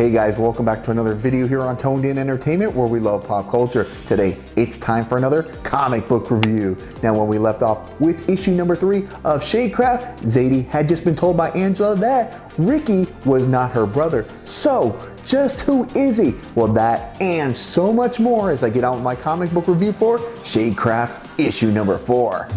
Hey guys, welcome back to another video here on Toned In Entertainment, where we love pop culture. Today, it's time for another comic book review. Now, when we left off with issue number 3 of Shadecraft, Zadie had just been told by Angela that Ricky was not her brother. So, just who is he? Well, that and so much more as I get out with my comic book review for Shadecraft issue number 4.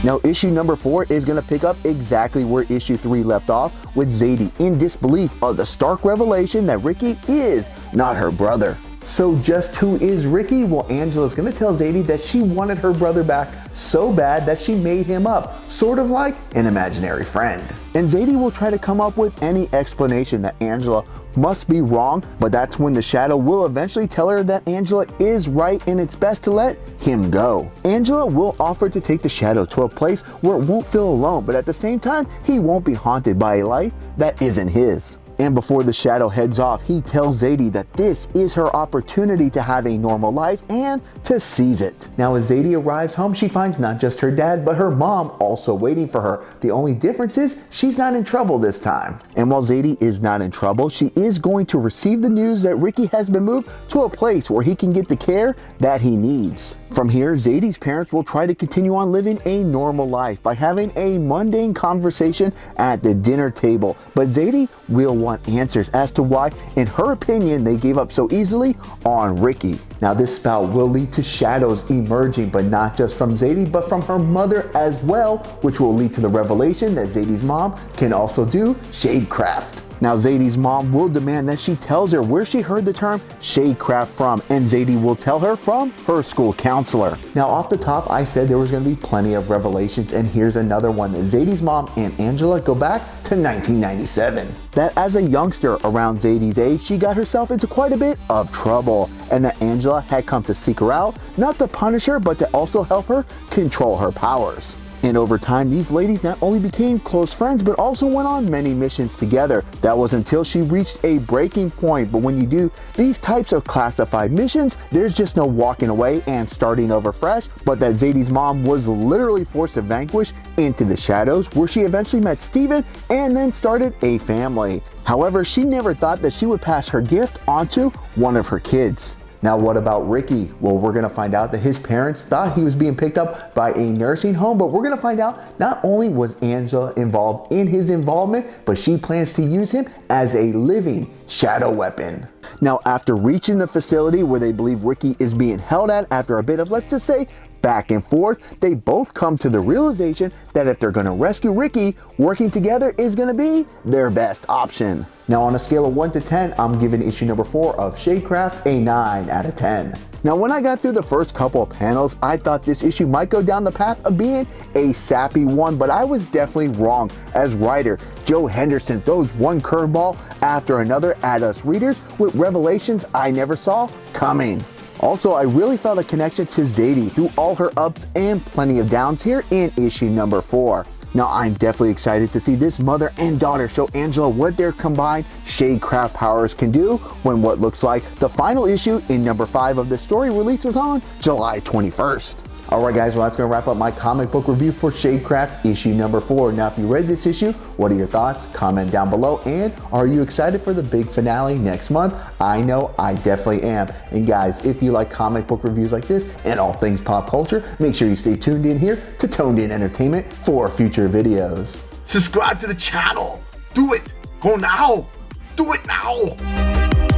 Now, issue number 4 is going to pick up exactly where issue 3 left off, with Zadie in disbelief of the stark revelation that Ricky is not her brother. So just who is Ricky? Well, Angela's going to tell Zadie that she wanted her brother back so bad that she made him up, sort of like an imaginary friend. And Zadie will try to come up with any explanation that Angela must be wrong, but that's when the Shadow will eventually tell her that Angela is right and it's best to let him go. Angela will offer to take the Shadow to a place where it won't feel alone, but at the same time, he won't be haunted by a life that isn't his. And before the Shadow heads off, he tells Zadie that this is her opportunity to have a normal life and to seize it. Now, as Zadie arrives home, she finds not just her dad, but her mom also waiting for her. The only difference is she's not in trouble this time. And while Zadie is not in trouble, she is going to receive the news that Ricky has been moved to a place where he can get the care that he needs. From here, Zadie's parents will try to continue on living a normal life by having a mundane conversation at the dinner table. But Zadie will want answers as to why, in her opinion, they gave up so easily on Ricky. Now, this spell will lead to shadows emerging, but not just from Zadie, but from her mother as well, which will lead to the revelation that Zadie's mom can also do Shadecraft. Now, Zadie's mom will demand that she tells her where she heard the term Shadecraft from, and Zadie will tell her from her school counselor. Now, off the top, I said there was going to be plenty of revelations, and here's another one. Zadie's mom and Angela go back to 1997. That as a youngster around Zadie's age, she got herself into quite a bit of trouble, and that Angela had come to seek her out, not to punish her, but to also help her control her powers. And over time, these ladies not only became close friends, but also went on many missions together. That was until she reached a breaking point. But when you do these types of classified missions, there's just no walking away and starting over fresh, but that Zadie's mom was literally forced to vanquish into the shadows, where she eventually met Steven and then started a family. However, she never thought that she would pass her gift onto one of her kids. Now, what about Ricky? Well, we're gonna find out that his parents thought he was being picked up by a nursing home, but we're gonna find out not only was Angela involved in his involvement, but she plans to use him as a living shadow weapon. Now, after reaching the facility where they believe Ricky is being held at after a bit of, let's just say, back and forth, they both come to the realization that if they're gonna rescue Ricky, working together is gonna be their best option. Now, on a scale of 1 to 10, I'm giving issue number 4 of Shadecraft a 9 out of 10. Now, when I got through the first couple of panels, I thought this issue might go down the path of being a sappy one, but I was definitely wrong, as writer Joe Henderson throws one curveball after another at us readers with revelations I never saw coming. Also, I really felt a connection to Zadie through all her ups and plenty of downs here in issue number 4. Now, I'm definitely excited to see this mother and daughter show Angela what their combined Shadecraft powers can do when what looks like the final issue in number 5 of the story releases on July 21st. Alright guys, well, that's going to wrap up my comic book review for Shadecraft issue number 4. Now, if you read this issue, what are your thoughts? Comment down below. And are you excited for the big finale next month? I know I definitely am. And guys, if you like comic book reviews like this and all things pop culture, make sure you stay tuned in here to Toned In Entertainment for future videos. Subscribe to the channel. Do it. Go now. Do it now.